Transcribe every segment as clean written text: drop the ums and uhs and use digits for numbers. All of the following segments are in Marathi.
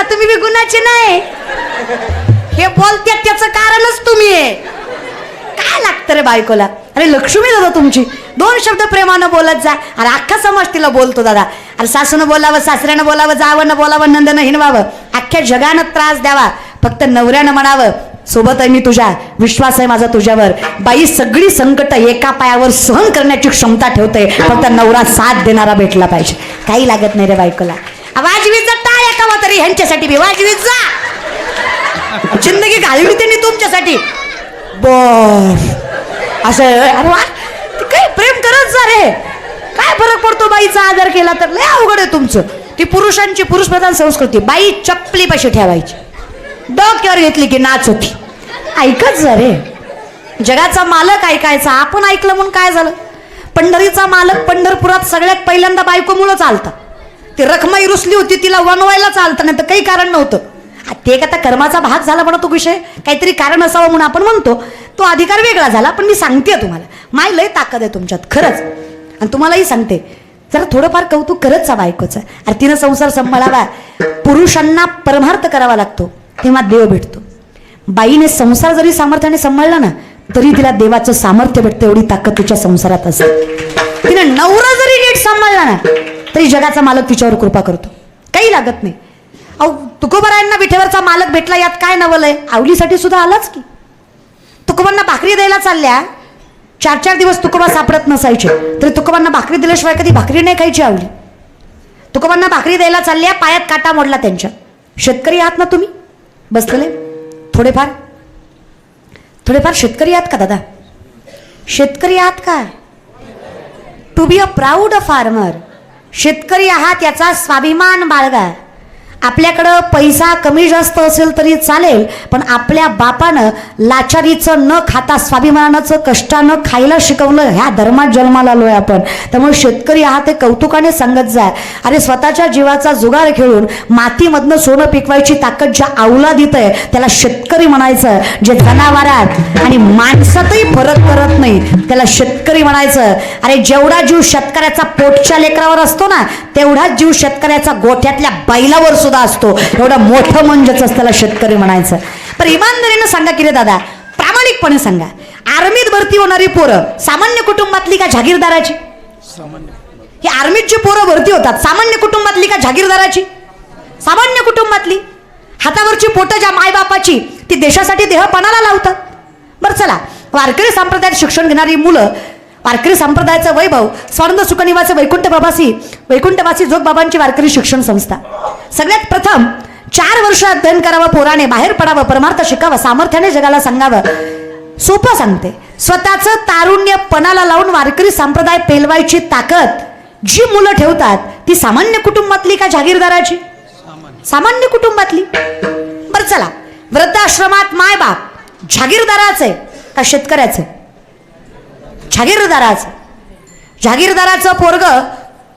तुम्ही बी गुणाचे नाही. हे बोलत्यात त्याचं कारणच तुम्ही आहे. काय लागतं रे बायकोला? अरे लक्ष्मी दादा तुमची, दोन शब्द प्रेमानं बोलत जा. अरे अख्खा समाज तिला बोलतो दादा. अरे सासूनं बोलावं, सासऱ्यानं बोलावं, जावनं बोलावं, नंदनं हिनवावं, अख्ख्या जगानं त्रास द्यावा, फक्त नवऱ्यानं म्हणावं सोबत आहे मी तुझ्या, विश्वास आहे माझा तुझ्यावर. बाई सगळी संकट एका पायावर सहन करण्याची क्षमता ठेवते, फक्त नवरा साथ देणारा भेटला पाहिजे. काही लागत नाही रे बायकोला. वाजवीत जा टाळ्या कावा तरी ह्यांच्यासाठी बी वाजवीत जा. जिंदगी घालवी त्यांनी तुमच्यासाठी. बस असं अरे वा, काय प्रेम करत जा रे. काय फरक पडतो बाईचा आदर केला तर? लय अवघड आहे तुमचं. ती पुरुषांची पुरुषप्रधान संस्कृती. बाई चपली पाशी ठेवायची, डोक्यावर घेतली की नाच होती. ऐकत जा रे. जगाचा मालक ऐकायचा. आपण ऐकलं म्हणून काय झालं? पंढरीचा मालक पंढरपुरात सगळ्यात पहिल्यांदा बायकोमुळं चालतं. ती रखमाई रुसली होती, तिला वनवायला चालतं, नाही तर काही कारण नव्हतं. ते आता कर्माचा भाग झाला म्हणा तो विषय, काहीतरी कारण असावं म्हणून आपण म्हणतो. तो अधिकार वेगळा झाला. पण मी सांगते तुम्हाला, माय लय ताकद आहे तुमच्यात खरंच. आणि तुम्हालाही सांगते, जरा थोडंफार कौतुक करत जा बायकोचं. अरे तिनं संसार सांभाळावा. पुरुषांना परमार्थ करावा लागतो, तेव्हा देव भेटतो. बाईने संसार जरी सामर्थ्याने सांभाळला ना, तरी तिला देवाचं सामर्थ्य भेटतं. एवढी ताकद तिच्या संसारात असते. तिने नवरा जरी नीट सांभाळला ना, तरी जगाचा मालक तिच्यावर कृपा करतो. काही लागत नाही. अहो तुकोबारायांना विठेवरचा मालक भेटला, यात काय नवलय? आवलीसाठी सुद्धा आलाच की. तुकोबांना भाकरी द्यायला चालल्या, 4-4 दिवस तुकोबा सापडत नसायचे, तरी तुकोबांना भाकरी दिल्याशिवाय कधी भाकरी नाही खायची आवली. तुकोबांना भाकरी द्यायला चालल्या, पायात काटा मोडला त्यांच्या. शेतकरी आहात ना तुम्ही बसलेले? थोडेफार शेतकरी आहात का दादा? शेतकरी आहात का? To be a proud farmer. शेतकरी आहात याचा स्वाभिमान बाळगा. आपल्याकडं पैसा कमी जास्त असेल तरी चालेल, पण आपल्या बापानं लाचारीचं न खाता स्वाभिमानाचं कष्टानं खायला शिकवलं. ह्या धर्मात जन्माला आलोय आपण. त्यामुळे शेतकरी आहात ते कौतुकाने सांगत जा. अरे स्वतःच्या जीवाचा जुगार खेळून मातीमधनं सोनं पिकवायची ताकद ज्या अवलादीत आहे त्याला शेतकरी म्हणायचं. जे जनावरात आणि माणसातही फरक करत नाही त्याला शेतकरी म्हणायचं. अरे जेवढा जीव शेतकऱ्याचा पोटच्या लेकरावर असतो ना, तेवढाच जीव शेतकऱ्याचा गोठ्यातल्या बैलावर सुद्धा असतो. एवढं मोठं म्हणजेच त्याला शेतकरी म्हणायचं. पण इमानदारीनं सांगा की रे दादा, प्रामाणिकपणे सांगा, आर्मीत भरती होणारी पोरं सामान्य कुटुंबातली का जागीरदाराची? ही आर्मीची पोरं भरती होतात सामान्य कुटुंबातली का जागीरदाराची? सामान्य कुटुंबातली. हातावरची पोटं ज्या मायबापाची, ती देशासाठी देह पणाला लावतात. बरं चला, वारकरी संप्रदायात शिक्षण घेणारी मुलं, वारकरी संप्रदायाचं वैभव, स्वानंद सुखनिवासी वैकुंठवासी जोगबाबांची वारकरी शिक्षण संस्था. सगळ्यात प्रथम 4 वर्ष अध्ययन करावं पोराने, बाहेर पडावं, परमार्थ शिकावं, सामर्थ्याने जगाला सांगावं. सोपं सांगते. स्वतःचं तारुण्य पणाला लावून वारकरी संप्रदाय पेलवायची ताकद जी मुलं ठेवतात, ती सामान्य कुटुंबातली का जागीरदाराची? सामान्य कुटुंबातली. बरं चला, वृद्धाश्रमात माय बाप जागीरदाराचे का शेतकऱ्याचे? जागीरदाराचं. जागीरदाराचं पोरग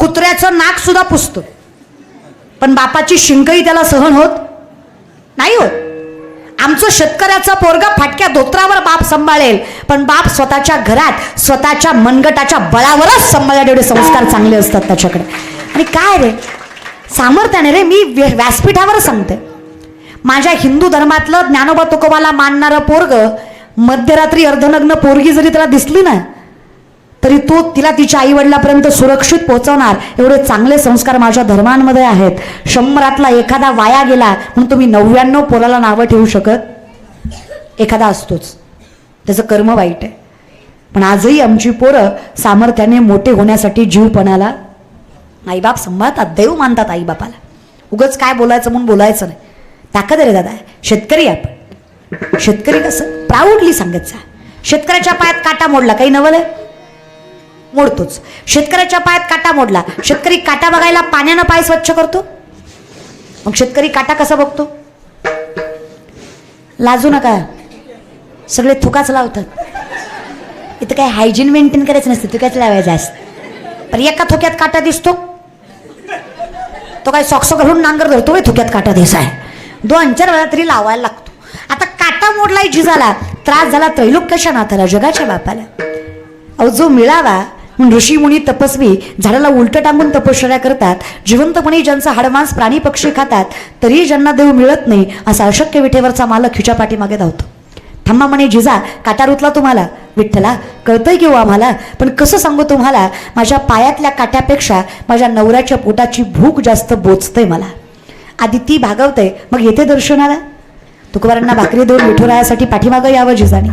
कुत्र्याचं नाक सुद्धा पुसतं, पण बापाची शिंकही त्याला सहन होत नाही होत. आमचं शेतकऱ्याचं पोरगा फाटक्या धोत्रावर बाप सांभाळेल, पण बाप स्वतःच्या घरात स्वतःच्या मनगटाच्या बळावरच सांभाळले. एवढे संस्कार चांगले असतात त्याच्याकडे. आणि काय रे सामर्थ्याने रे, मी व्यासपीठावर सांगते, माझ्या हिंदू धर्मातलं ज्ञानोबा तुकोबाला मानणारं पोरग मध्यरात्री अर्धनग्न पोरगी जरी त्याला दिसली ना, तरी तो तिला तिच्या आई वडिलापर्यंत सुरक्षित पोहोचवणार. एवढे चांगले संस्कार माझ्या धर्मांमध्ये आहेत. 100रातला एखादा वाया गेला म्हणून तुम्ही 99 पोराला नावं ठेवू शकत? एखादा असतोच, त्याचं कर्म वाईट आहे. पण आजही आमची पोरं सामर्थ्याने मोठे होण्यासाठी जीवपणाला आईबाप सांभाळतात, देव मानतात आईबापाला. उगच काय बोलायचं म्हणून बोलायचं नाही. ताकद रे दादा. शेतकरी आपण. शेतकरी कसं प्राऊडली सांगत जा. शेतकऱ्याच्या पायात काटा मोडला, काही नवल आहे? मोडतोच. शेतकऱ्याच्या पायात काटा मोडला, शेतकरी काटा बघायला पाण्यानं पाय स्वच्छ करतो? मग शेतकरी काटा कसा बघतो? लाजू नका, सगळे थुकाच लावतात. इथं काय हायजीन मेंटेन करायचं नसतं, थुकाच लावायचं असतं. पण एका थुक्यात काटा दिसतो, तो काय सॉक्स घालून नांगर धरतो, थुक्यात काटा दिसाय. 2-4 वेळा तरी लावायला लागतो. आता काटा मोडलाय, जिजाला त्रास झाला, त्रैलोक्याच्या नाथाला, जगाच्या बापाला. अहो जो मिळावा म्हणून ऋषी मुनी तपस्वी झाडाला उलटं टांगून तपश्चर्या करतात. जिवंतपणे ज्यांचा हाडमांस प्राणी पक्षी खातात तरीही ज्यांना देव मिळत नाही असा अशक्य विठेवरचा मालक हिच्या पाठीमागे धावतो. थांबा म्हणे जिजा, काटा रुतला तुम्हाला? विठ्ठला कळतंय की हो आम्हाला, पण कसं सांगू तुम्हाला, माझ्या पायातल्या काट्यापेक्षा माझ्या नवऱ्याच्या पोटाची भूक जास्त बोचतंय मला. आधी ती भागवते मग येते दर्शनाला. तुकोबारांना भाकरी देऊन विठुरायासाठी पाठीमागं यावं जिजाने.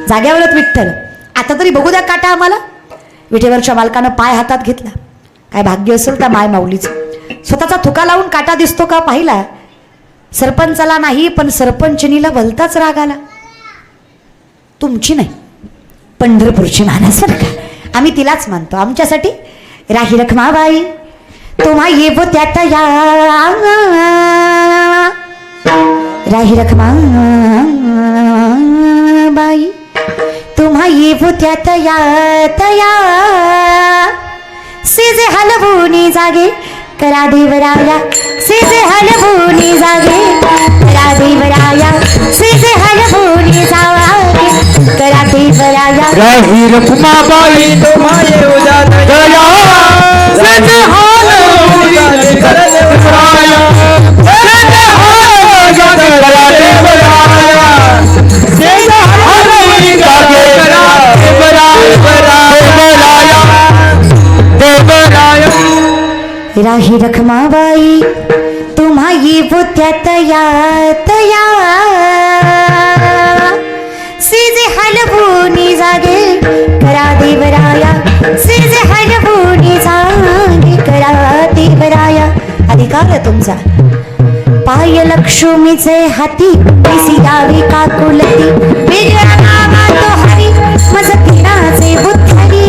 जाग्यावरच विठ्ठल, आता तरी बघू द्या काटा आम्हाला. विठेवरच्या मालकानं पाय हातात घेतला. काय भाग्य असेल त्या माय माऊलीचं. स्वतःचा थुका लावून काटा दिसतो का पाहिला. सरपंचाला नाही पण सरपंचनीला भलताच राग आला. तुमची नाही, पंढरपूरची मानस बरं का, आम्ही तिलाच मानतो. आमच्यासाठी राही रखमाबाई तुम्हा येवो त्यात या, राही रखमाबाई तुम्हा येवो त्यात या तया, सेजे हलवूनी जागे करा देवराया, सेजे हलवूनी जागे करा देवराया, सेजे हलवूनी जागे करा देवराया. राही रखमाबाई तुम्हा येवो त्यात या, सेजे हलवूनी जागे करा देवराया, सेजे हलवूनी जागे करा देवराया, सेजे हलवूनी जागे करा देवराया. राही रखमाबाई तुम्हा येवो त्यात या तया, सेजे हलवूनी जागे करा देवराया, सेजे हलवूनी जागे करा देवराया. अधिकार आहे तुमचा. पाय लक्ष्मीचे हाती पिसी यावी काकुलती, वेगळा नावा तो हरी मज तिराचे बुद्धरी.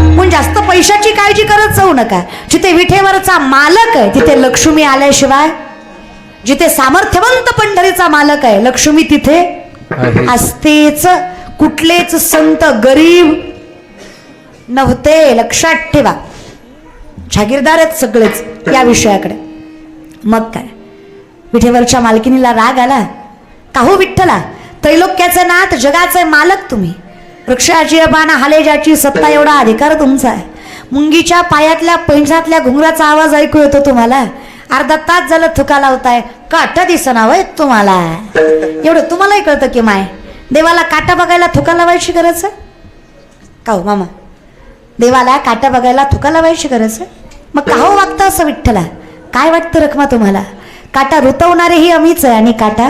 म्हणून जास्त पैशाची काळजी करत जाऊ नका. जिथे विठेवरचा मालक आहे तिथे लक्ष्मी आल्याशिवाय, जिथे सामर्थ्यवंत पंढरीचा मालक आहे लक्ष्मी तिथे असतेच. कुठलेच संत गरीब नव्हते, लक्षात ठेवा. जागीरदार आहेत सगळेच या विषयाकडे. मग काय विठेवरच्या मालकिनीला राग आला. काहू विठ्ठला, त्रैलोक्याचे नाथ जगाचे मालक तुम्ही, वृक्षाची बाण हाले ज्याची सत्ता एवढा अधिकार तुमचा आहे. मुंगीच्या पायातल्या पैंजातल्या घुंगराचा आवाज ऐकू येतो तुम्हाला. अर्धा तास झालं थुका लावताय, काटा दिसना वय तुम्हाला. एवढं तुम्हालाही कळतं की माय, देवाला काटा बघायला थुका लावायची गरज आहे का हो मामा? देवाला काटा बघायला थुका लावायची गरज आहे? मग काहो वागतं असं विठ्ठला? काय वाटतं रखमा तुम्हाला? काटा रुतवणारेही आम्हीच आहे आणि काटा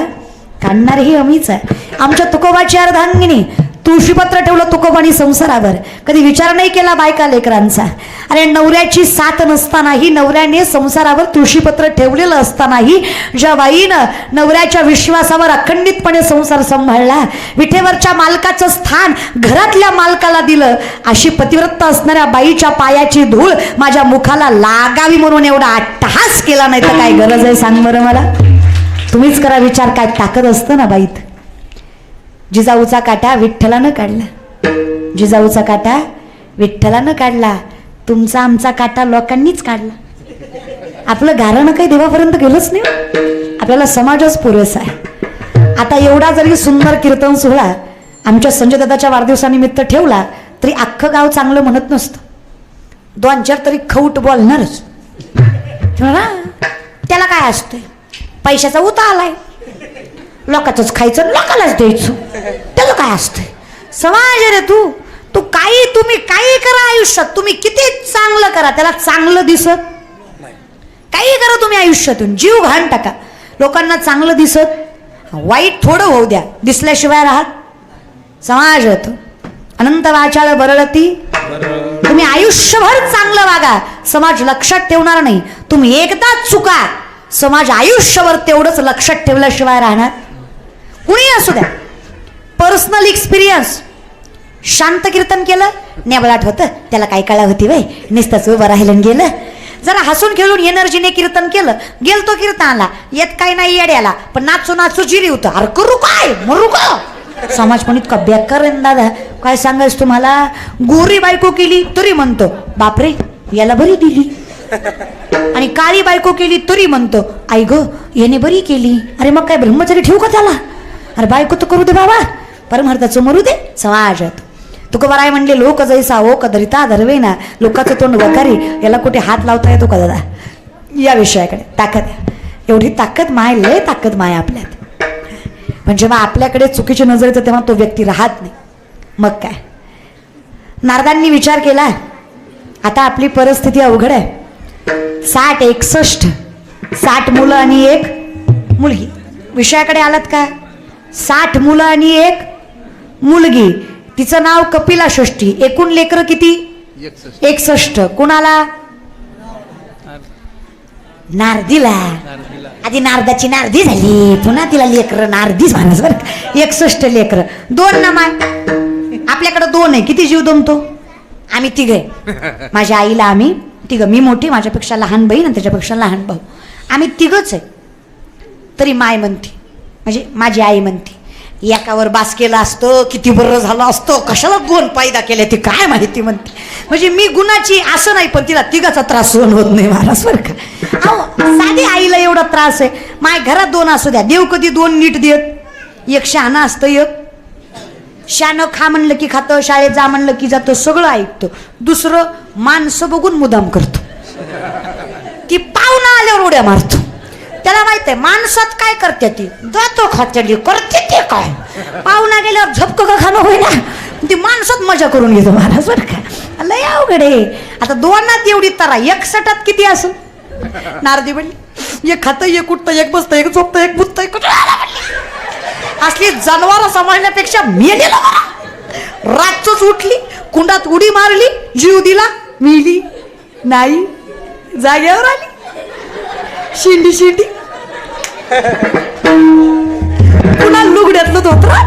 काढणारेही आम्हीच आहे. आमच्या तुकोबाची अर्धांगिनी तुळशीपत्र ठेवलं तुकोबानी संसारावर. कधी विचार नाही केला बायका लेकरांचा. अरे नवऱ्याची साथ नसतानाही, नवऱ्याने संसारावर तुळशीपत्र ठेवलेलं असतानाही ज्या बाईनं नवऱ्याच्या विश्वासावर अखंडितपणे संसार सांभाळला, विठेवरच्या मालकाचं स्थान घरातल्या मालकाला दिलं, अशी पतिव्रत असणाऱ्या बाईच्या पायाची धूळ माझ्या मुखाला लागावी म्हणून एवढा अट्टहास केला नाही तर काय गरज आहे सांग बरं मला? तुम्हीच करा विचार, काय ताकद असतं ना बाईत. जिजाऊचा काटा विठ्ठलानं काढला, जिजाऊचा काटा विठ्ठलानं काढला. तुमचा आमचा काटा लोकांनीच काढला. आपलं गारणं काही देवापर्यंत गेलंच नाही. आपल्याला समाजच पुरेसा आहे. आता एवढा जरी सुंदर कीर्तन सोहळा आमच्या संजय दादाच्या वाढदिवसानिमित्त ठेवला तरी अख्खं गाव चांगलं म्हणत नसतं. 2-4 तरी खौट बोलणारच. त्याला काय असतंय, पैशाचा उता आलाय, लोकांचंच खायचं लोकांनाच द्यायचं, त्याला काय असतंय? समाज रे तू काही, तुम्ही काही करा आयुष्यात, तुम्ही किती चांगलं करा त्याला चांगलं दिसत काही करा तुम्ही आयुष्यातून, जीव घाण टाका, लोकांना चांगलं दिसत वाईट थोडं होऊ द्या, दिसल्याशिवाय राहत समाज होतो. अनंत वाचाळ बरळती. तुम्ही आयुष्यभर चांगलं वागा, समाज लक्षात ठेवणार नाही. तुम्ही एकदा चुका, समाज आयुष्यभर तेवढंच लक्षात ठेवल्याशिवाय राहणार. कुणी असू द्या. Personal experience. शांत कीर्तन केलं, नेबलाट होतं, त्याला काय कळा होती वय, नुसतंच उभं राहिलं गेलं. जरा हसून खेळून एनर्जीने कीर्तन केलं, गेलतो कीर्तनाला, येत काही नाही येड्याला, पण नाचू नाचू जिरी होतं. अरे करू काय, मरू का? समाज पण इतका बेकार आहे दादा, काय सांगायचं तुम्हाला. गोरी बायको केली तरी म्हणतो बापरे याला बरी दिली, आणि काळी बायको केली तरी म्हणतो आई गो याने बरी केली. अरे मग काय ब्रह्मचारी ठेवू का त्याला? अरे बायको तर करू दे बाबा, परमार्थाचं मरू दे. समाजात तुकोबाराय म्हणले, लोक जैसा हो कदरिता धरवेना, लोकांचं तोंड वकारी, याला कुठे हात लावता येतो का दादा? या विषयाकडे ताकद आहे. एवढी ताकद माय, लय ताकद माय आपल्यात. पण जेव्हा आपल्याकडे चुकीची नजर येते तेव्हा तो व्यक्ती राहत नाही. मग काय, नारदांनी विचार केला, आता आपली परिस्थिती अवघड आहे. 60 मुलं आणि 1 मुलगी. विषयाकडे आलात का? 60 मुलं आणि 1 मुलगी. तिचं नाव कपिला षष्ठी. एकूण लेकरं किती? 61. कुणाला? नारदीला. आधी नारदाची नारदी झाली, पुन्हा तिला लेकरं नारदीच माणूस बरं. 61 लेकरं. 2 ना माय. आपल्याकडे 2 आहे. किती जीव दमतो? आम्ही 3 आहे. माझ्या आईला आम्ही 3. मी मोठी, माझ्यापेक्षा लहान बहीण आणि त्याच्यापेक्षा लहान भाऊ. आम्ही 3च आहे. तरी माय म्हणते, म्हणजे माझी आई म्हणते, एकावर बास केलं असतं किती बरं झालं असतं, कशाला 2 पैदा केले ते काय माहिती म्हणते. म्हणजे मी गुणाची असं नाही, पण तिला 3चा त्रास सहन होत नाही महाराज बरं का. अहो, साधी आईला एवढा त्रास आहे. माय घरात 2 असू द्या, देव कधी 2 नीट देत. एक शहाणा असतं, एक शानं खा म्हणलं की खातं, शाळेत जा म्हणलं की जातं, सगळं ऐकतं. दुसरं माणसं बघून मुदाम करतो. ती पाहुणा आल्यावर उड्या मारतो. त्याला माहित आहे माणसात काय करते, ती जातो खात्याली करते ते काय. पाहुणा गेल्यावर झपक का खाणं होईना, ती माणसात मजा करून घेतो महाराज बरं का. लय अवघड आहे. आता 2 एवढी तरा, 61 किती असेल? नारदी म्हणली, एक खातं, एक उठतं, एक बसतं, एक झोपतं, एक बुततं, एक असली जनावर सांभाळण्यापेक्षा मेलेला बरा. रातच उठली, कुंडात उडी मारली, जीव दिला, मिली नाही, जाग्यावर आली, शिंडी पुन्हा लुगड्यातलं धोतरा.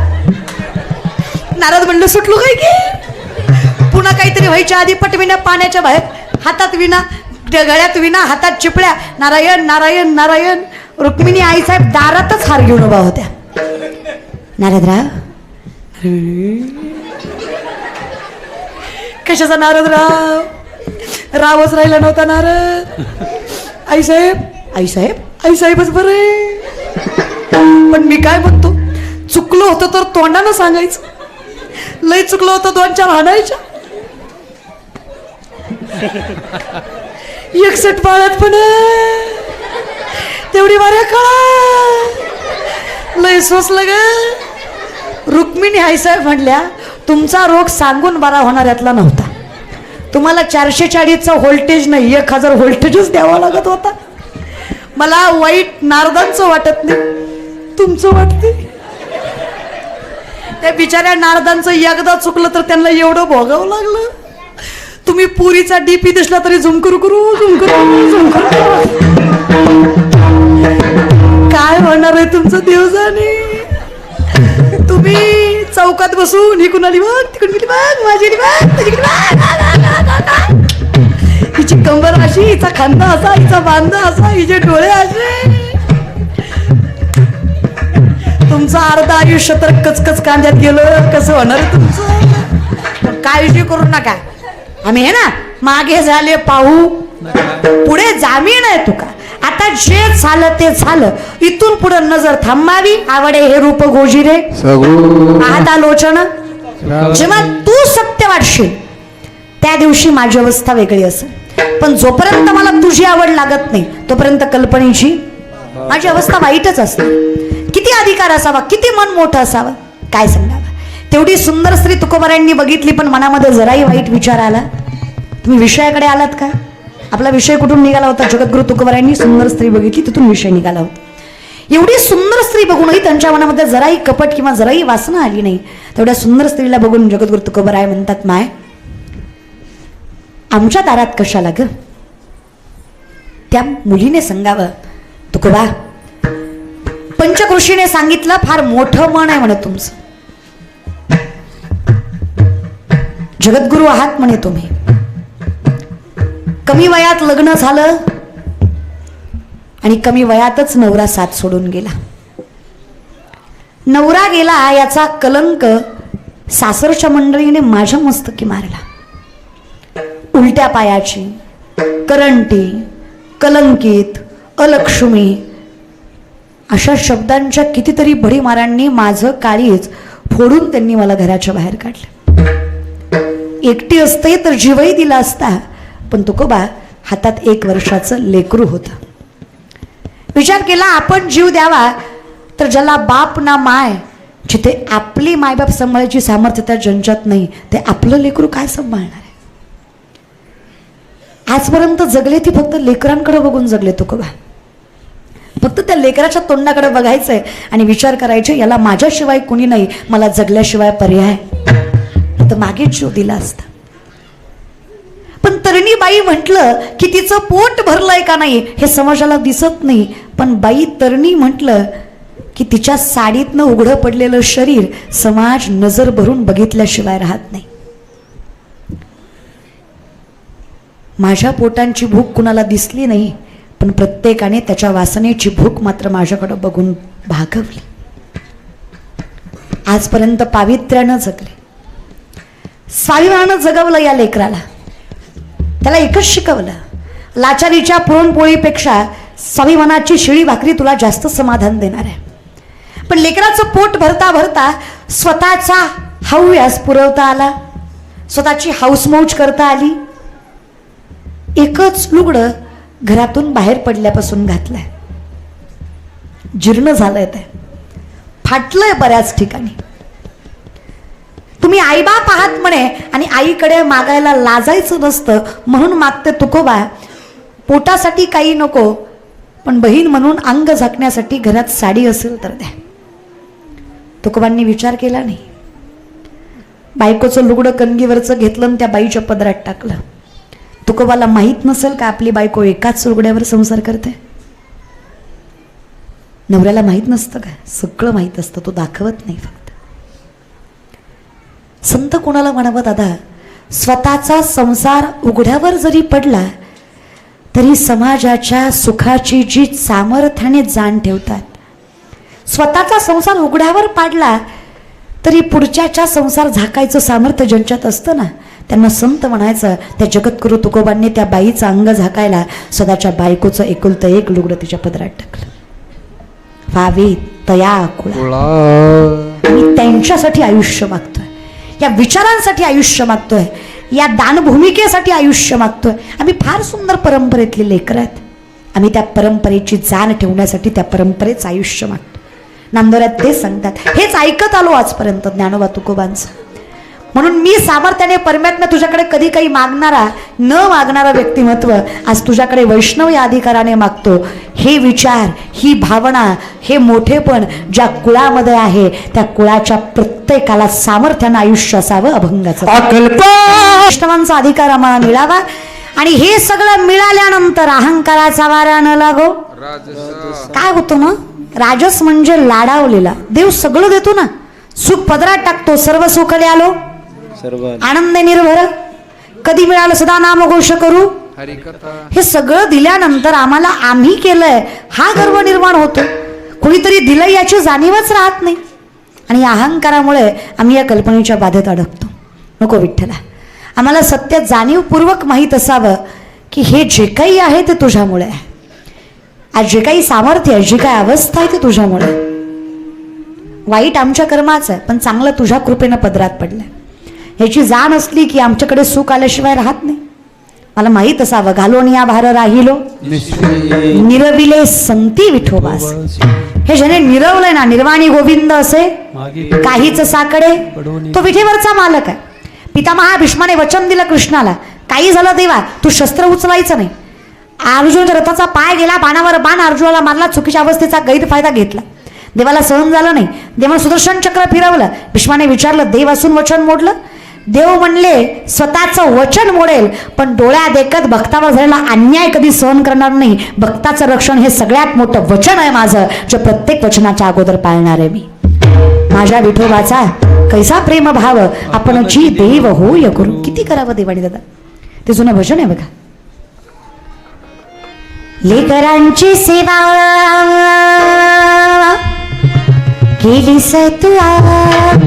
नारद म्हणलं, सुटलो काय की? पुन्हा काहीतरी व्हायच्या आधी पटविना पाण्याच्या बाहेर, हातात विना, गळ्यात विना, हातात चिपळ्या. नारायण नारायण नारायण. रुक्मिणी आईसाहेब दारातच हार घेऊन उभा होत्या. नारदराव, कशाचा नारदराव? रावच राहिला नव्हता नारद. आईसाहेब आईसाहेब आईसाहेबच बरे. पण मी काय म्हणतो, चुकलो होतं तर तोंडानं सांगायचं, लय चुकलो होतं 2-4 हाणायच्या. 61 बाळात पण तेवढी बऱ्या काळा लय सोसलं ग. रुक्मिणी आईसाहेब म्हणल्या, तुमचा रोग सांगून बरा होणार यातला नव्हता. तुम्हाला 440चा व्होल्टेज नाही, 1000 व्होल्टेजच द्यावा लागत होता. मला वाईट नारदांचं वाटत नाही, तुमचं वाटते. त्या बिचाऱ्या नारदांचं एकदा चुकलं तर त्यांना एवढं भोगावं लागलं. तुम्ही पुरीचा डीपी दिसला तरी झुम करू काय होणार आहे तुमचं देव जाणे. तुम्ही चौकात बसून ही कुणाली बघ, तिकडून गेली बघ, माझी बघ, हिची कंबर अशी, हिचा खांदा असा, हिचा बांधा असा, हिचे डोळे असे. तुमचं अर्ध आयुष्य तर कचकच कांद्यात गेलं. कसं होणार आहे तुमचं? काळजी करू नका, आम्ही हे ना मागे झाले पाहू, पुढे जामीन आहे तुका. आता जे झालं ते झालं, इथून पुढे नजर थांबावी. आवडे हे रूप गोजिरे पाहता लोचन. जेव्हा तू सत्य वाटशील त्या दिवशी माझी अवस्था वेगळी असेल. पण जोपर्यंत मला तुझी आवड लागत नाही तोपर्यंत कल्पनेची माझी अवस्था वाईटच असते. किती अधिकार असावा, किती मन मोठं असावं, काय सांगावं. तेवढी सुंदर स्त्री तुकोबारायांनी बघितली, पण मनामध्ये जराही वाईट विचार आला. तुम्ही विषयाकडे आलात का? आपला विषय कुठून निघाला होता? जगद्गुरु तुकोबारायांनी सुंदर स्त्री बघितली, तिथून विषय निघाला होता. एवढी सुंदर स्त्री बघूनही त्यांच्या मनामध्ये जराही कपट किंवा जराही वासना आली नाही. तेवढ्या सुंदर स्त्रीला बघून जगद्गुरु तुकोबाराय म्हणतात, माय आमच्या दारात कशाला ग? त्या मुलीने सांगावं, तुकोबा पंचकृषीने सांगितलं, फार मोठं मन आहे म्हणे तुमचं. जगद्गुरु आहात म्हणे तुम्ही. कमी वयात लग्न झालं आणि कमी वयातच नवरा साथ सोडून गेला. नवरा गेला याचा कलंक सासरच्या मंडळीने माझ्या मस्तकी मारला. उलट्या पायाची, करंटी, कलंकित, अलक्ष्मी अशा शब्दांच्या कितीतरी भडीमारांनी माझं काळीज फोडून त्यांनी मला घराच्या बाहेर काढलं. एकटी असते तर जीवही दिला असता, पण तुकोबा हातात 1 वर्षाचं लेकरू होतं. विचार केला आपण जीव द्यावा तर ज्याला बाप ना माय, जिथे आपली मायबाप सांभाळायची सामर्थ्य त्या जंजात नाही, ते आपलं लेकरू काय सांभाळणार आहे. आजपर्यंत जगले ती फक्त लेकरांकडे बघून जगले तुकोबा. फक्त त्या लेकराच्या तोंडाकडे बघायचंय आणि विचार करायचे याला माझ्याशिवाय कुणी नाही, मला जगल्याशिवाय पर्याय, तर मागेच जीव दिला असता. पण तरणीबाई म्हटलं की तिचं पोट भरलंय का नाही हे समाजाला दिसत नाही, पण बाई तरणी म्हटलं की तिच्या साडीतनं उघडं पडलेलं शरीर समाज नजर भरून बघितल्याशिवाय राहत नाही. माझ्या पोटांची भूक कुणाला दिसली नाही, पण प्रत्येकाने त्याच्या वासनेची भूक मात्र माझ्याकडे बघून भागवली. आजपर्यंत पावित्र्यानं जगले, स्वाभिमानानं जगवलं या लेकराला. त्याला एकच शिकवलं, लाचारीच्या पुरणपोळीपेक्षा स्वाभिमानाची शिळी भाकरी तुला जास्त समाधान देणार आहे. पण लेकराचं पोट भरता भरता स्वतःचा हव्यास पुरवता आला, स्वतःची हाऊसमौज करता आली. एकच लुगडं घरातून बाहेर पडल्यापासून घातलंय, जीर्ण झालंय, ते फाटलंय बऱ्याच ठिकाणी. तुम्ही आईबाप आहात म्हणे आणि आईकडे मागायला लाजायचं नसतं म्हणून मागते तुकोबा. पोटासाठी काही नको, पण बहीण म्हणून अंग झाकण्यासाठी घरात साडी असेल तर द्या. तुकोबांनी विचार केला नाही. बायकोचं लुगडं कणगीवरचं घेतलं आणि त्या बाईच्या पदरात टाकलं. तुकोबाला माहीत नसेल का आपली बायको एकाच लुगड्यावर संसार करते. नवऱ्याला माहीत नसतं का? सगळं माहीत असतं, तो दाखवत नाही. फक्त संत कोणाला म्हणावं दादा, स्वतःचा संसार उघड्यावर जरी पडला तरी समाजाच्या सुखाची जी सामर्थ्याने जाण ठेवतात. स्वतःचा संसार उघड्यावर पाडला तरी पुढच्याच्या संसार झाकायचं सामर्थ्य ज्यांच्यात असतं ना, त्यांना संत म्हणायचं. त्या जगद्गुरु तुकोबांनी त्या बाईचं अंग झाकायला स्वतःच्या बायकोचं एकुलतं एक लुगडं तिच्या पदरात टाकलं. व्हावी तया कुळा. मी त्यांच्यासाठी आयुष्य मागतोय, या विचारांसाठी आयुष्य मागतोय, या दानभूमिकेसाठी आयुष्य मागतोय. आम्ही फार सुंदर परंपरेतले लेकर आहेत. आम्ही त्या परंपरेची जाण ठेवण्यासाठी त्या परंपरेचं आयुष्य मागतो. नामदेवरात ते सांगतात, हेच ऐकत आलो आजपर्यंत ज्ञानोबा तुकोबांचं. म्हणून मी सामर्थ्याने परमात्मा तुझ्याकडे कधी काही मागणारा न मागणारा व्यक्तिमत्व आज तुझ्याकडे वैष्णव या अधिकाराने मागतो. हे विचार, ही भावना, हे मोठेपण ज्या कुळामध्ये आहे त्या कुळाच्या प्रत्येकाला सामर्थ्यानं आयुष्य असावं अभंगाचं. वैष्णवांचा अधिकार आम्हाला मिळावा आणि हे सगळं मिळाल्यानंतर अहंकाराचा वारा न लागो. काय होतं ना, राजस म्हणजे लाडावलेला. देव सगळं देतो ना, सुख पदरात टाकतो, सर्व सुखले आलो आनंद निर्भर, कधी मिळालं सदा नाम घोष करू. हे सगळं दिल्यानंतर आम्हाला आम्ही केलंय हा गर्व निर्माण होतो. कुणीतरी दिलंय याची जाणीवच राहत नाही आणि या अहंकारामुळे आम्ही या कल्पनेच्या बाधेत अडकतो. नको विठ्ठला, आम्हाला सत्य जाणीवपूर्वक माहीत असावं की हे जे काही आहे ते तुझ्यामुळे आहे. आज जे काही सामर्थ्य आहे, जी काही अवस्था आहे ते तुझ्यामुळे. वाईट आमच्या कर्माचं आहे, पण चांगलं तुझ्या कृपेनं पदरात पडलंय. ह्याची जाण असली की आमच्याकडे सुख आल्याशिवाय राहत नाही. मला माहीत असावं, घालोन या भार राहिलो निरविले संती विठोबास. हे ज्याने निरवलंय ना, निर्वाणी गोविंद असे काहीच साकडे, तो विठेवरचा मालक आहे. पितामहा भीष्माने वचन दिलं कृष्णाला, काही झालं देवा तू शस्त्र उचलायचं नाही. अर्जुनाच्या रथाचा पाय गेला, बाणावर बाण अर्जुनाला मारला, चुकीच्या अवस्थेचा गैरफायदा घेतला. देवाला सहन झालं नाही. देवाने सुदर्शन चक्र फिरवलं. भीष्माने विचारलं, देव असून वचन मोडलं? देव म्हणले, स्वतःचं वचन मोडेल पण डोळ्या देखत भक्तावर झालेला अन्याय कधी सहन करणार नाही. भक्ताचं रक्षण हे सगळ्यात मोठं वचन आहे माझं, जे प्रत्येक वचनाच्या अगोदर पाळणार आहे मी. माझ्या विठोबाचा कैसा प्रेम भाव आपण जी देव होय करू. किती करावं देवाने दादा, ते जुनं भजन आहे बघा. लेकरांची सेवा केली तू आई,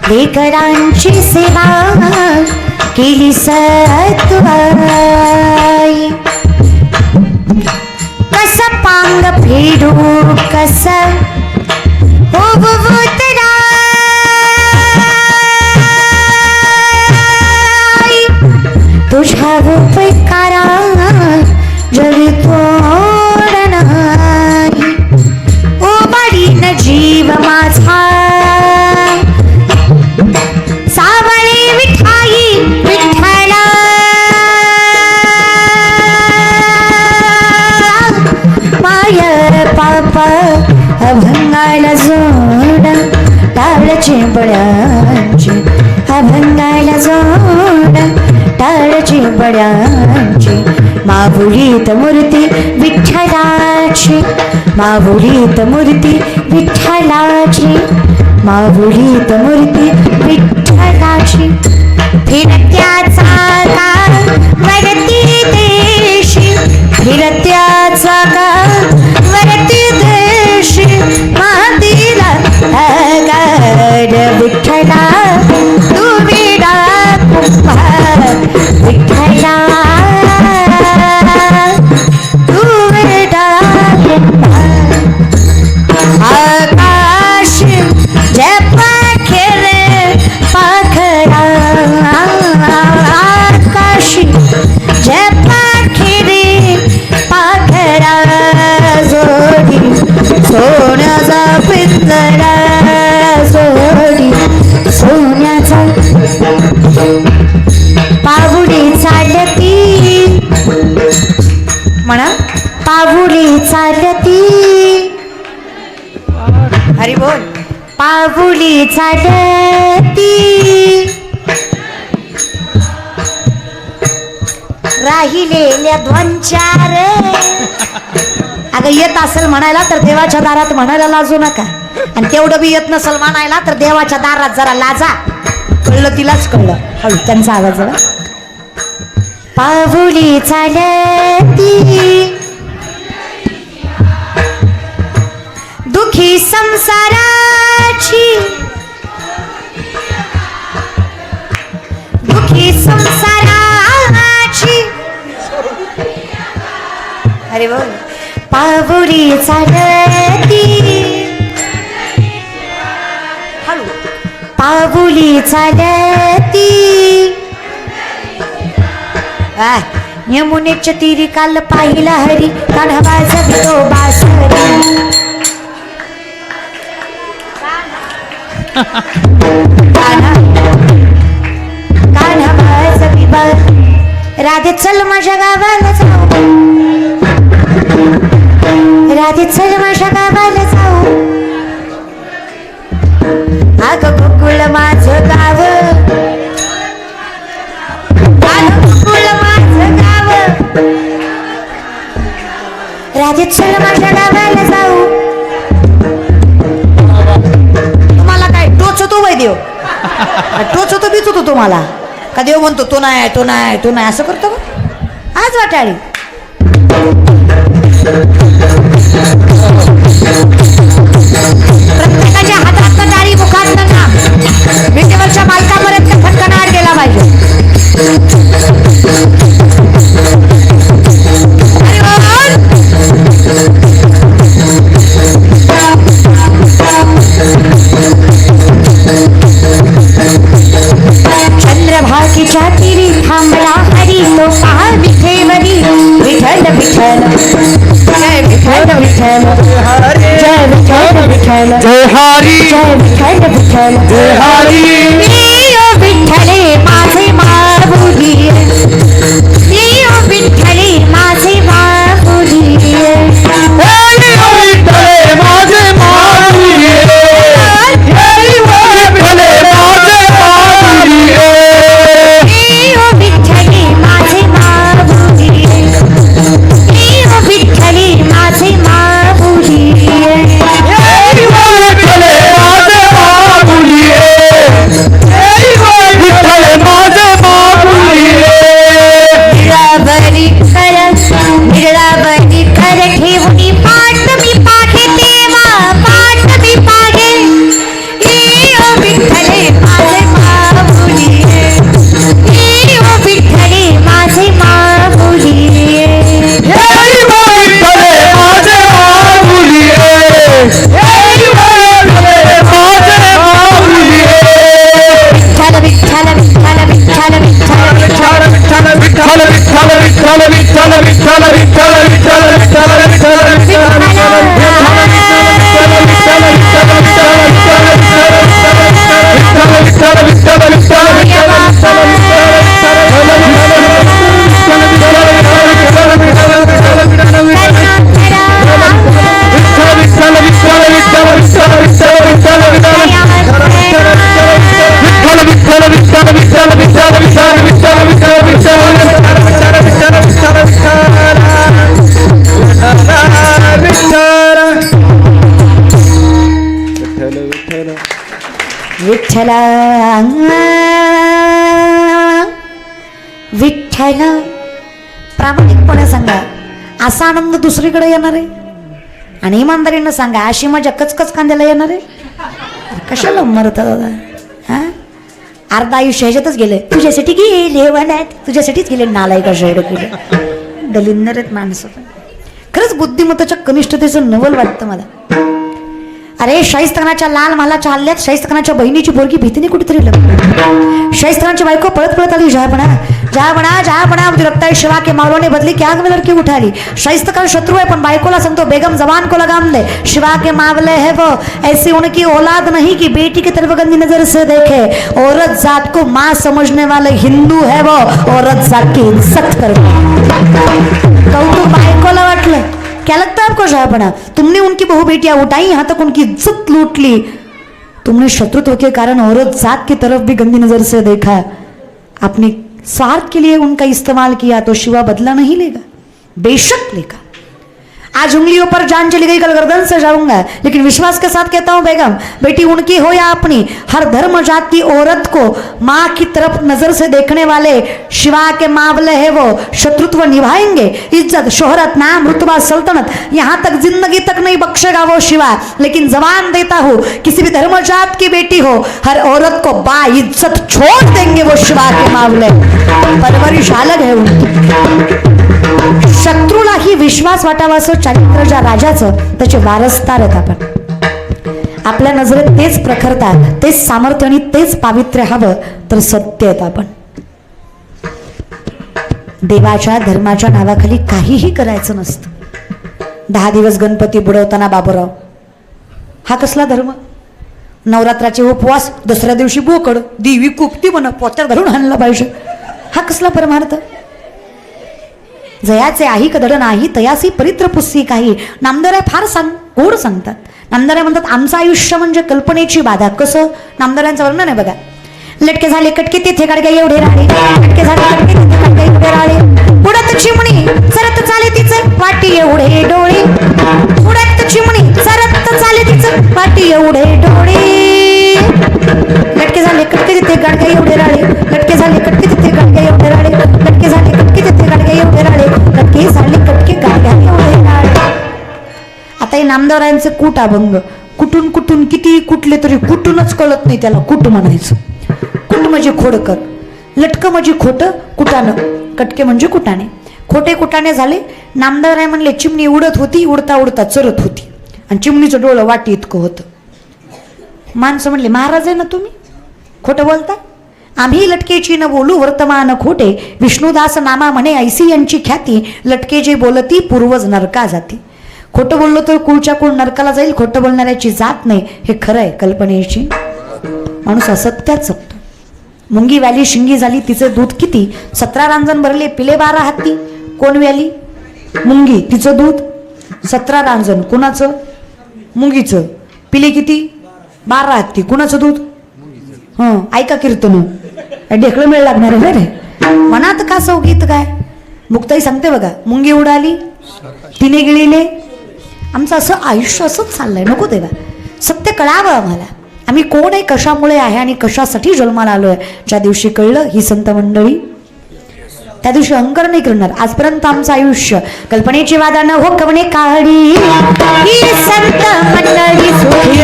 लेकरांची सेवा केली तू आई. कस पांग फेडू कस माहुलीत मूर्ती विठ्ठलाची, माहुलीत मूर्ती विठ्ठलाची, माहुलीत मूर्ती विठ्ठलाची. फिरत्याचा काळ वरती देशी, फिरत्याचा काळ वरती देशी, मातीला आगार विठ्ठला तू विडा कुंभार, विठ्ठला तू विडा कुंभार. आकाश जय पाखेरे पाखरा, आकाश जय पाखेरे पाखरा, जोडी सोन्याचा पिंजरा, जोडी सोन्याचा. पाहुली चालती म्हणा, पाहुली चालती, हरी बोल. पाहुली चालती राहिलेल्या दोन-चार. अगं येत असेल म्हणायला तर देवाच्या दारात म्हणायला लाजू नका, आणि तेवढं बी येत नसेल म्हणायला तर देवाच्या दारात जरा लाजा. कळलं तिलाच कळलं. हळू त्यांचा आवाज जरा. पाहुली चालती दुखी संसाराची, दुखी संसाराची. अरे बोल. पाहुली चालती, हळू. पाहुली चालती यमुनेच्या तीरी काल पाहिला हरी, कान्हाबाचा तो बासरी. कान्हाबाचा विबा राधे चल माझ्या गावाला जाऊ, राधे चल माझ्या गावाला जाऊ. अगं गोकुळ माझं गाव, अगं गोकुळ माझं गाव, राधे चल माझ्या गावाला जाऊ. तुम्हाला काय टोचतो वै देव, टोचतो बिचतो तुम्हाला का देव म्हणतो तो नाही तो नाही तो नाही असं करतो का आज वाटाळी. प्रत्येकाच्या हातात टाळी, मुखात नाम, विटेवरच्या मालकापर्यंत फटकनार गेला पाहिजे. चंद्रभागीच्या तिरी थांबला हरी, तो पहा विठेवरी. विठ्ठल विठ्ठल जय विठ्ठल विठ्ठल, जय विठ्ठल विठ्ठल, जय हरी, जय विठ्ठल विठ्ठल, जय हरी. विठ्ठले माझे माऊली, विठ्ठले माझे माऊली, विठ्ठले माझे माऊली, विठ्ठले माझे माऊली, विठ्ठले माझे माऊली, विठ्ठले माझे माऊली, विठ्ठले माझे माऊली, विठ्ठले माझे माऊली. निरावरी कर ठेवणी पाठ मी पाठे देवा, पाठ मी पाठे. विठ्ठले माझे माऊली, विठ्ठले माझे माऊली, विठ्ठले माझे माऊली, विठ्ठले माझे माऊली. विठ्ठल विठ्ठल विठ्ठल विठ्ठल विठ्ठल विठ्ठल विठ्ठल विठ्ठल विठ्ठल विठ्ठल विठ्ठल विठ्ठल विठ्ठल विठ्ठल विठ्ठल विठ्ठल विठ्ठला विठ्ठला. प्रामाणिकपणे सांगा, असा आनंद दुसरीकडे येणार आहे? आणि इमानदारीनं सांगा, अशी माझ्या कचकच कांद्याला येणार आहे? कशाला मरता दादा? हा, अर्धा आयुष्य ह्याच्यातच गेले. तुझ्यासाठी गेले वनात, तुझ्यासाठीच गेले. नालायका शेड गेले, दलिंदर आहेत माणसं. खरंच बुद्धिमत्ताच्या कनिष्ठतेचं नवल वाटतं मला. अरे शाहिस्तानाच्या लाल मालाच्या हल्ल्यात शाहिस्तानाच्या बहिणीची पोरगी भीतीने कुठेतरी लपली. शाहिस्तानाची बायको पळत पळत आली. जहापणा जहापणा जहापणा, मुझे लगता है शिवा के मावलों ने बदली क्या में लड़की उठा ली. शाहिस्ता शत्रु है, पण बायकोला सांगतो बेगम जवान को लगाम दे. शिवा के मावले है वो, ऐसी उनकी औलाद नहीं कि बेटी की तरफ गंदी नजर से देखे. औरत जात को माँ समझने वाले हिंदू है वो, औरत जात की इज्जत करते. कौतुक बायकोला वाटलं. क्या लगता है आपको शाहपना? तुमने उनकी बहु बेटियां उठाई, यहाँ तक उनकी इज्जत लूट ली. तुमने शत्रुत्व के कारण औरत जात की तरफ भी गंदी नजर से देखा. अपने स्वार्थ के लिए उनका इस्तेमाल किया तो शिवा बदला नहीं लेगा? बेशक लेगा. आज उंगलियों पर जान चली गई, कल गर्दन से जाऊंगा. लेकिन विश्वास के साथ कहता हूं बेगम, बेटी उनकी हो या अपनी, हर धर्म जात की औरत को माँ की तरफ नजर से देखने वाले शिवा के मावले है वो, शत्रुत्व निभाएंगे. इज्जत, शोहरत, नाम, रुतबा, सल्तनत, यहाँ तक जिंदगी तक नहीं बख्शेगा वो शिवा. लेकिन जवान देता हूं, किसी भी धर्म जात की बेटी हो, हर औरत को बा इज्जत छोड़ देंगे वो शिवा के मावले. परवरिश अलग है उनकी. शत्रूलाही विश्वास वाटावा असं चारित्र्य ज्या राजाचं, त्याचे वारसदार आहेत आपण. आपल्या नजरेत तेच प्रखरता, तेच सामर्थ्य आणि तेच पावित्र्य हवं तर सत्य आहेत आपण. देवाच्या धर्माच्या नावाखाली काहीही करायचं नसतं. 10 दिवस गणपती बुडवताना बाबूराव, हा कसला धर्म? नवरात्राचे उपवास, दुसऱ्या दिवशी बोकड, देवी कुपती म्हणा पोत्यात घालून आणला पाहिजे, हा कसला परमार्थ? जयाचे आही कदड नाही, तयासी परित्र पुस्सी काही. नामदार फार गोड सांगतात. नामदार म्हणतात आमचं आयुष्य म्हणजे कल्पनेची बाधा. कसं? नामदारांचं वर्णन आहे बघा. लटके झाले कटके तिथे गाडगे एवढे राळे, लटके झाले कटके तिथे गाडगे एवढे राळे. उडत चिमणी सरत चाले तिचे वाटी एवढे डोळे. उडत चिमणी सरत चाले तिचे वाटी एवढे डोळे. लटके झाले कटके तिथे गाडगे एवढे राळे, लटके झाले कटके तिथे गाडगे एवढे राळे, लटके झाले कटके तिथे गाडगे एवढे राळे, लटके झाले कटके गाडगे एवढे राळे. आता हे नामदारांचे कूट अभंग, कुठून कुठून किती कुठले तरी कुठूनच कळत नाही त्याला कुट म्हणायचं. कुट म्हणजे खोडकर, लटकं म्हणजे खोटं, कुटाणं, कटके म्हणजे कुटाणे. खोटे कुटाणे झाले. नामदार म्हणले चिमणी उडत होती, उडता उडता चरत होती आणि चिमणीचं डोळं वाटी इतकं होतं. माणसं म्हणले महाराज आहे ना तुम्ही, खोटं बोलता? आम्ही लटकेची न बोलू वर्तमान खोटे, विष्णुदास नामा म्हणे ऐसी यांची ख्याती. लटके जे बोलती पूर्वज नरका जाती. खोटं बोललो तर कुळच्या कुळ नरकाला जाईल. खोटं बोलणाऱ्याची जात नाही, हे खरं आहे कल्पनेची. माणूस असत्यात जगतो. मुंगी व्याली शिंगी झाली तिचे दूध किती, 17 रांजण भरले पिले 12 हत्ती. कोण व्याली? मुंगी, तिचं दूध 17 रांजण. कुणाचं? मुंगीचं. पिले किती? 12 हत्ती. कुणाचं दूध? हं, ऐका कीर्तन, ढेकळं मिळ लागणार आहे रे. मनात का सौगीत काय? मुक्ताई सांगते बघा, मुंगी उडाली तिने गिळीले. आमचं असं आयुष्य असंच चाललंय. नको देवा, सत्य कळावं आम्हाला. आम्ही कोण आहे, कशामुळे आहे आणि कशासाठी जन्माला आलोय. ज्या दिवशी कळलं ही संत मंडळी, त्या दिवशी अहंकार नाही करणार. आजपर्यंत आमचं आयुष्य कल्पनेची वादा न हो कवणे काढी. ही संत मंडळी सुखी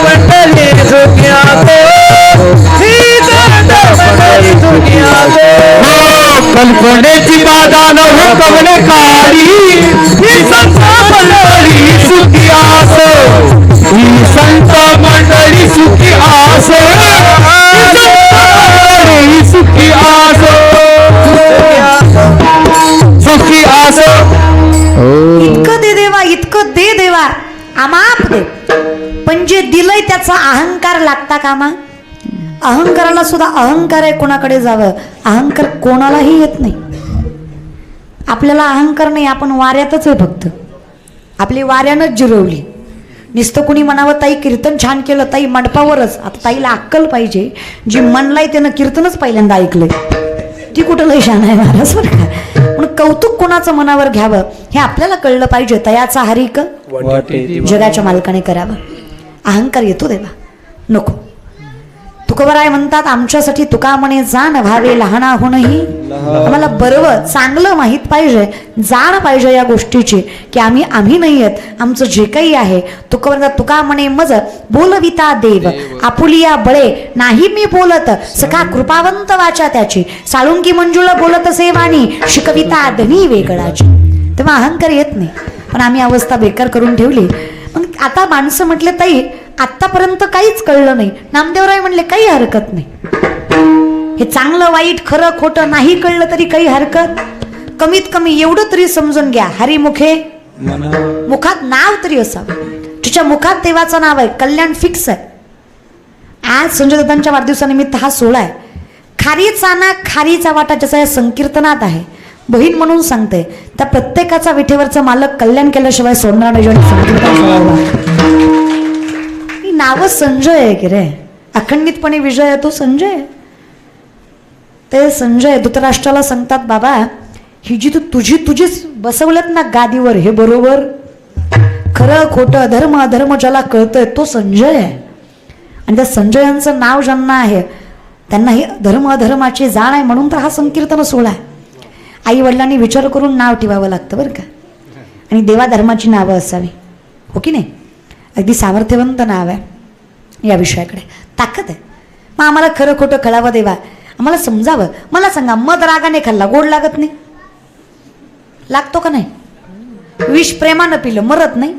मंडळी कल्पनेची बाधा न हो कवने काढी. ही संत मंडळी सुखी आसो, ही संत मंडळी सुखी आसो, सुखी आसो, सुखी आसो. इतकं दे देवा, इतकं दे देवा, आमाप दे. पण जे दिलंय त्याचा अहंकार लागता कामा. अहंकाराला सुद्धा अहंकार आहे, कोणाकडे जावं. अहंकार कोणालाही येत नाही. आपल्याला अहंकार नाही, आपण वाऱ्यातच आहे फक्त. आपली वाऱ्यानंच जिरवली. नुसतं कुणी म्हणावं ताई कीर्तन छान केलं, ताई मंडपावरच. आता ताईला अक्कल पाहिजे. जी म्हणलाय त्यानं कीर्तनच पहिल्यांदा ऐकलंय, ती कुठं लय शान आहे महाराज बरं का. पण कौतुक कोणाचं मनावर घ्यावं हे आपल्याला कळलं पाहिजे. तयाचा हरिक जगाच्या मालकाने करावं. अहंकार येतो देवा. नको. तुकोबराय म्हणतात आमच्यासाठी तुका म्हणे जाण व्हावे लहानाहूनही. आम्हाला बरोबर चांगलं माहीत पाहिजे, जाण पाहिजे या गोष्टीची की आम्ही नाही आहेत, आमचं जे काही आहे. तुका म्हणे मज बोलविता देव आपुलिया बळे नाही मी बोलत सखा कृपावंत वाचा त्याची. साळुंकी मंजुळ बोलत असे वाणी शिकविता धनी वेगळाची. तेव्हा अहंकार येत नाही, पण आम्ही अवस्था बेकार करून ठेवली. मग आता माणसं म्हटले ताई आतापर्यंत काहीच कळलं नाही. नामदेवराय म्हणले काही हरकत नाही, हे चांगलं वाईट खरं खोटं नाही कळलं तरी काही हरकत, कमीत कमी एवढं तरी समजून घ्या हरिमुखे मुखात नाव तरी असावं. तिच्या मुखात देवाचं नाव आहे, कल्याण फिक्स आहे. आज संजय दत्तांच्या वाढदिवसानिमित्त हा सोहळा आहे. खारीचा ना खारीचा वाटा ज्याचा या संकीर्तनात आहे, बहीण म्हणून सांगते त्या प्रत्येकाचा विठेवरचा मालक कल्याण केल्याशिवाय सोडणार नाही. नाव संजय आहे की रे, अखंडितपणे विजय आहे तो संजय. ते संजय धृतराष्ट्राला सांगतात बाबा ही जी तुझीच बसवल्यात ना गादीवर, हे बरोबर खरं खोटं धर्म अधर्म ज्याला कळतंय तो संजय आहे. आणि त्या संजयांचं नाव ज्यांना आहे त्यांना ही धर्म अधर्माची जाण आहे, म्हणून तर हा संकीर्तन सोहळा आहे. आई वडिलांनी विचार करून नाव ठेवावं लागतं बरं का. आणि देवाधर्माची नावं असावी, हो की नाही. अगदी सामर्थ्यवंत नाव आहे. या विषयाकडे ताकद आहे. मग आम्हाला खरं खोटं कळावं देवा, आम्हाला समजावं. मला सांगा मध रागाने खाल्ला गोड लागत नाही, लागतो का नाही. विष प्रेमानं पिलं मरत नाही.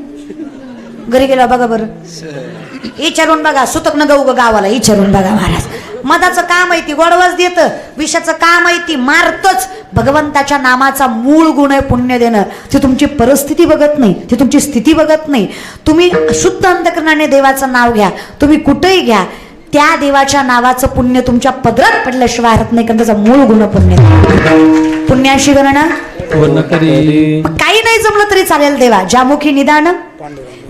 घरी गेला बघा बरं, विचारून बघा. सुतक न गाऊ गावाला विचारून बघा महाराज. मधाचं काम आहे ती गोडवाच देतं, विषाचं काम आहे ती मारतच. भगवंताच्या नामाचा मूळ गुण आहे पुण्य देणं. ती तुमची परिस्थिती बघत नाही, ती तुमची स्थिती बघत नाही. तुम्ही शुद्ध अंतकरणाने देवाचं नाव घ्या, तुम्ही कुठेही घ्या, त्या देवाच्या नावाचं पुण्य तुमच्या पदरात पडल्याशिवाय हरत नाही, कारण त्याचा मूळ गुण पुण्य. पुण्याशी गणना काही नाही जमलं तरी चालेल देवा. ज्यामुखी निदान,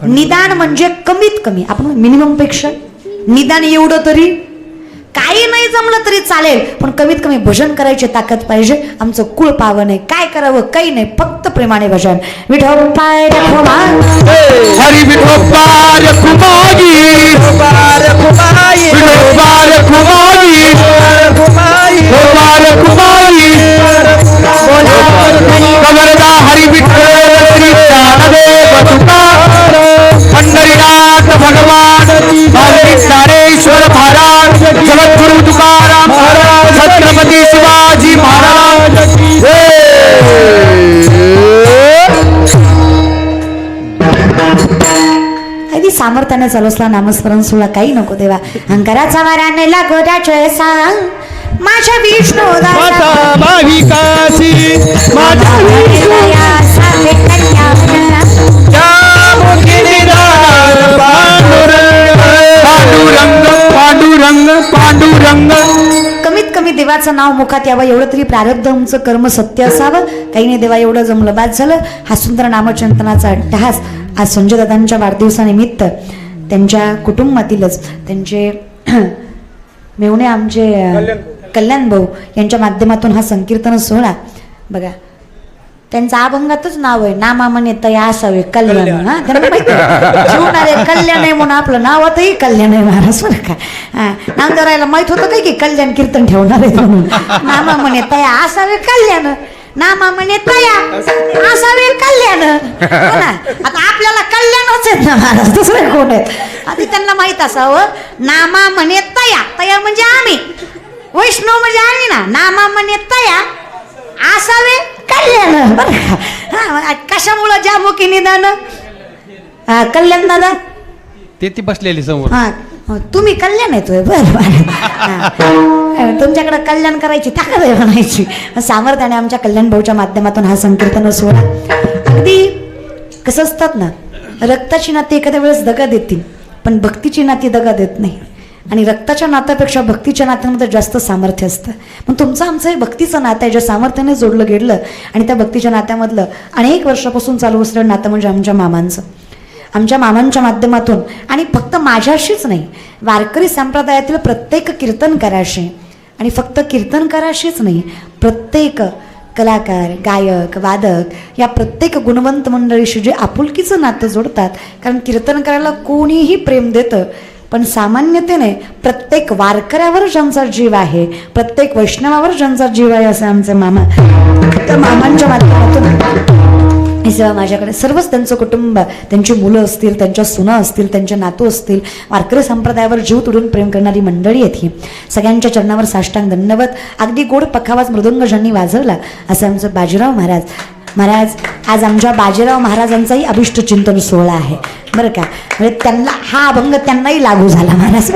निदान म्हणजे कमीत कमी आपण मिनिमम पेक्षा निदान एवढं तरी. काही नाही जमलं तरी चालेल, पण कमीत कमी भजन करायची ताकद पाहिजे. आमचं कुळ पावन आहे, काय करावं काही नाही, फक्त प्रेमाने भजन. विठोबाय रखुमा हरी विठोबा रखुमाई विठोबा रखुमाई कमरदा हरी विठ्ठल श्री ज्ञानदेव तुकार पंढरीनाथ भगवान ज्ञानेश्वर महाराज जगद्गुरु तुकाराम महाराज छत्रपती शिवाजी महाराज अगदी सामर्थ्याने चालू असला नामस्मरण सोहळा काही नको देवा. अंकाराचा वाऱ्याने लागो त्याचे सांग माझ्या विष्णू भाविकाची माझ्या पांडुरंग पांडुरंग. कमीत कमी देवाचं नाव मुखात यावं एवढं तरी प्रारब्ध आमचं कर्म सत्य असावं. काही नाही देवा एवढं जमलं बाद झालं. हा सुंदर नामचिंतनाचा अट्टहास आज संजय दादांच्या वाढदिवसानिमित्त त्यांच्या कुटुंबातीलच त्यांचे मेवणे आमचे कल्याण भाऊ यांच्या माध्यमातून हा संकीर्तन सोहळा बघा. त्यांचं अभंगातच नाव आहे नामा म्हणे तया असावे कल्याण. हा त्यांना माहिती जीवनारे कल्याण आहे म्हणून आपलं नावातही कल्याण आहे महाराज बरं का. हा नामदेवरायला माहित होतं काय की कल्याण कीर्तन ठेवणार आहे म्हणून. नामा म्हणे तया असावे कल्याण, नामा म्हणे तया असावे कल्याण. आता आपल्याला कल्याणच आहेत ना महाराज, दुसरे कोण आहेत आधी त्यांना माहित असावं. नामा म्हणे तया, तया म्हणजे आम्ही, वैष्णव म्हणजे आम्ही ना. नामा म्हणे तया असावे कल्याण बरं का. हा कशामुळं ज्यामुखी निदान. हा कल्याण दादा ते बसलेली समोर. हा तुम्ही कल्याण येतोय बरं बरं. तुमच्याकडे कल्याण करायची ताकद आहे म्हणायची. सामर्थ्याने आमच्या कल्याण भाऊच्या माध्यमातून हा संकीर्तन सोहळा. अगदी कसं असतात ना, रक्ताची नाती एखाद्या वेळेस दगा देतील, पण भक्तीची नाती दगा देत नाही. आणि रक्ताच्या नात्यापेक्षा भक्तीच्या नात्यांमध्ये जास्त सामर्थ्य असतं. मग तुमचं आमचं हे भक्तीचं नातं आहे, ज्या सामर्थ्याने जोडलं गेलं. आणि त्या भक्तीच्या नात्यामधलं अनेक वर्षापासून चालू असलेलं नातं म्हणजे आमच्या मामांचं. आमच्या मामांच्या माध्यमातून आणि फक्त माझ्याशीच नाही, वारकरी संप्रदायातील प्रत्येक कीर्तनकाराशी, आणि फक्त कीर्तनकाराशीच नाही, प्रत्येक कलाकार, गायक, वादक या प्रत्येक गुणवंत मंडळीशी जे आपुलकीचं नातं जोडतात. कारण कीर्तन करायला कोणीही प्रेम देतं, पण सामान्यतेने प्रत्येक वारकऱ्यावर ज्यांचा जीव आहे, प्रत्येक वैष्णवावर ज्यांचा जीव आहे असे आमचे मामा, त्या मामांच्या माध्यमातून ही सेवा माझ्याकडे सर्वच त्यांचं कुटुंब, त्यांची मुलं असतील, त्यांच्या सुना असतील, त्यांचे नातू असतील, वारकरी संप्रदायावर जीव तुडून प्रेम करणारी मंडळी आहेत ही. सगळ्यांच्या चरणावर साष्टांग दंडवत. अगदी गोड पखावाज मृदुंग ज्यांनी वाजवला असं आमचं बाजीराव महाराज. महाराज आज आमच्या बाजीराव महाराजांचाही अभिष्ट चिंतन सोहळा आहे बरं का, म्हणजे त्यांना हा अभंग त्यांनाही लागू झाला महाराज.